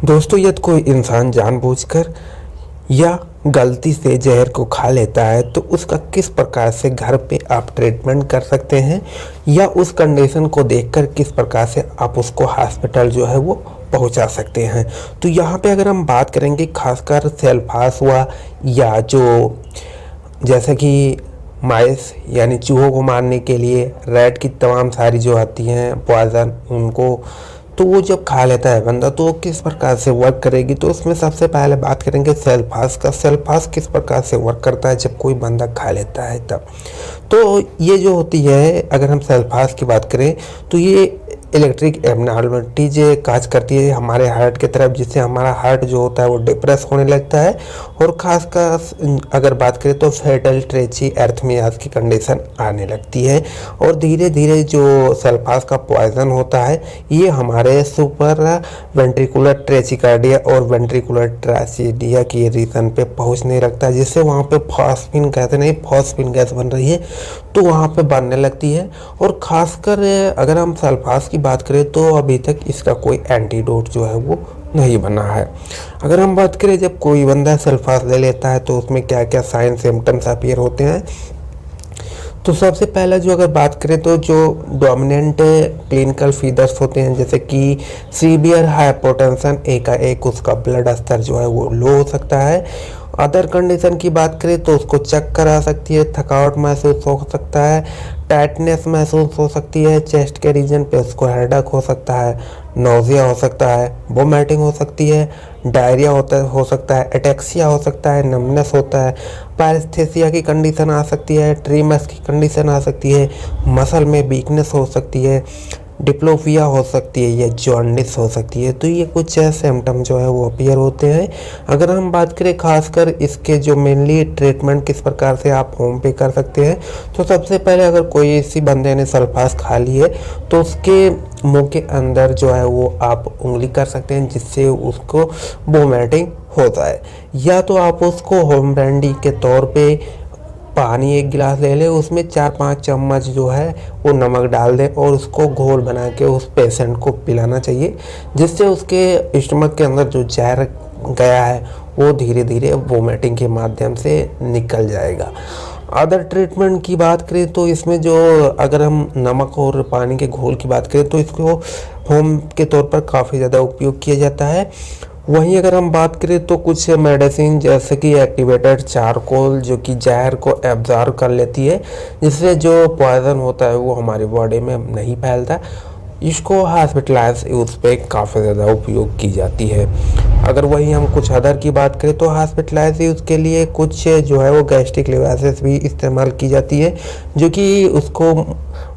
दोस्तों, यदि कोई इंसान जानबूझकर या गलती से जहर को खा लेता है तो उसका किस प्रकार से घर पे आप ट्रीटमेंट कर सकते हैं या उस कंडीशन को देखकर किस प्रकार से आप उसको हॉस्पिटल जो है वो पहुंचा सकते हैं। तो यहाँ पे अगर हम बात करेंगे खासकर सेल्फास हुआ या जो जैसे कि माइस यानी चूहों को मारने के लिए रैट की तमाम सारी जो आती हैं पॉइजन, उनको तो वो जब खा लेता है बंदा तो वो किस प्रकार से वर्क करेगी। तो उसमें सबसे पहले बात करेंगे सेल्फास का। सेल्फास किस प्रकार से वर्क करता है जब कोई बंदा खा लेता है तब। तो ये जो होती है, अगर हम सेल्फास की बात करें तो ये इलेक्ट्रिक एबनॉर्मलिटीज काज करती है हमारे हार्ट की तरफ, जिससे हमारा हार्ट जो होता है वो डिप्रेस होने लगता है। और खासकर अगर बात करें तो फेटल ट्रेची एर्थमियाज की कंडीशन आने लगती है। और धीरे धीरे जो सेल्फास का पॉइजन होता है ये हमारे सुपर वेंट्रिकुलर ट्रेचिकार्डिया और वेंट्रिकुलर ट्रेचिडिया की रीजन पे पहुंचने लगता है, जिससे वहाँ पे फॉस्फिन कहते नहीं फॉस्फिन गैस बन रही है तो वहाँ पे बनने लगती है। और ख़ासकर अगर हम सल्फास की बात करें तो अभी तक इसका कोई एंटीडोट जो है वो नहीं बना है। अगर हम बात करें जब कोई बंदा सल्फास ले लेता है तो उसमें क्या क्या साइन सिम्टम्स अपीयर होते हैं, तो सबसे पहला जो अगर बात करें तो जो डोमिनेंट क्लिनिकल फीचर्स होते हैं जैसे कि सीवियर हाइपोटेंशन, एकाएक उसका ब्लड स्तर जो है वो लो हो सकता है। अदर कंडीशन की बात करें तो उसको चक्कर आ सकती है, थकावट महसूस हो सकता है, टाइटनेस महसूस हो सकती है, चेस्ट के रीजन पे उसको हेडेक हो सकता है, नोजिया हो सकता है, वोमिटिंग हो सकती है, डायरिया हो सकता है, एटेक्सिया हो सकता है, नमनेस होता है, पैरेस्थेसिया की कंडीशन आ सकती है, ट्रीमस की कंडीशन आ सकती है, मसल में वीकनेस हो सकती है, डिप्लोपिया हो सकती है या जॉन्डिस हो सकती है। तो ये कुछ सिम्टम जो है वो अपीयर होते हैं। अगर हम बात करें खासकर इसके जो मेनली ट्रीटमेंट किस प्रकार से आप होम पे कर सकते हैं, तो सबसे पहले अगर कोई इसी बंदे ने सल्फास खा ली है तो उसके मुंह के अंदर जो है वो आप उंगली कर सकते हैं जिससे उसको वोमिटिंग होता है, या तो आप उसको होम रेमेडी के तौर पे पानी एक गिलास ले ले, उसमें 4-5 चम्मच जो है वो नमक डाल दें और उसको घोल बना के उस पेशेंट को पिलाना चाहिए, जिससे उसके स्टमक के अंदर जो जहर गया है वो धीरे धीरे वोमिटिंग के माध्यम से निकल जाएगा। अदर ट्रीटमेंट की बात करें तो इसमें जो अगर हम नमक और पानी के घोल की बात करें तो इसको होम के तौर पर काफ़ी ज़्यादा उपयोग किया जाता है। वहीं अगर हम बात करें तो कुछ मेडिसिन जैसे कि एक्टिवेटेड चारकोल जो कि जहर को एब्जॉर्ब कर लेती है, जिससे जो पॉइजन होता है वो हमारी बॉडी में नहीं फैलता, इसको हॉस्पिटलाइज यूज़ पे काफ़ी ज़्यादा उपयोग की जाती है। अगर वहीं हम कुछ अदर की बात करें तो हॉस्पिटलाइज यूज़ के लिए कुछ जो है वो गैस्ट्रिक लिवासेस भी इस्तेमाल की जाती है, जो कि उसको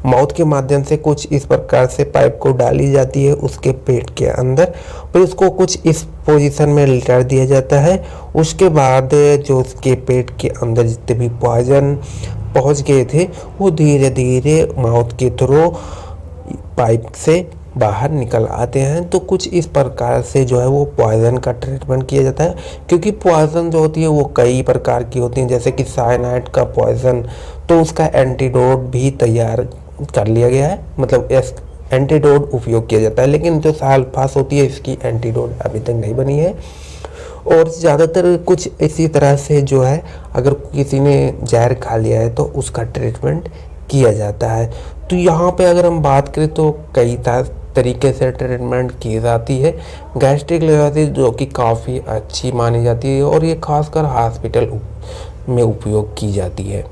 माउथ के माध्यम से कुछ इस प्रकार से पाइप को डाली जाती है उसके पेट के अंदर, फिर उसको कुछ इस पोजीशन में लिटा दिया जाता है। उसके बाद जो उसके पेट के अंदर जितने भी पॉइजन पहुंच गए थे वो धीरे धीरे माउथ के थ्रू पाइप से बाहर निकल आते हैं। तो कुछ इस प्रकार से जो है वो पॉइजन का ट्रीटमेंट किया जाता है, क्योंकि पॉइजन जो होती है वो कई प्रकार की होती हैं, जैसे कि साइनाइड का पॉइजन, तो उसका एंटीडोट भी तैयार कर लिया गया है, मतलब एंटीडोट उपयोग किया जाता है, लेकिन जो सल्फास होती है इसकी एंटीडोट अभी तक नहीं बनी है। और ज़्यादातर कुछ इसी तरह से जो है अगर किसी ने जहर खा लिया है तो उसका ट्रीटमेंट किया जाता है। तो यहाँ पे अगर हम बात करें तो कई तरीके से ट्रीटमेंट की जाती है गैस्ट्रिक लिवासिस, जो कि काफ़ी अच्छी मानी जाती है और ये खासकर हॉस्पिटल में उपयोग की जाती है।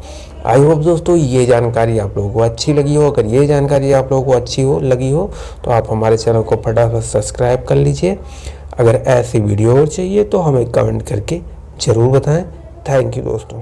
आई होप दोस्तों ये जानकारी आप लोगों को अच्छी लगी हो। अगर ये जानकारी आप लोगों को अच्छी लगी हो तो आप हमारे चैनल को फटाफट सब्सक्राइब कर लीजिए। अगर ऐसी वीडियो और चाहिए तो हमें कमेंट करके ज़रूर बताएं। थैंक यू दोस्तों।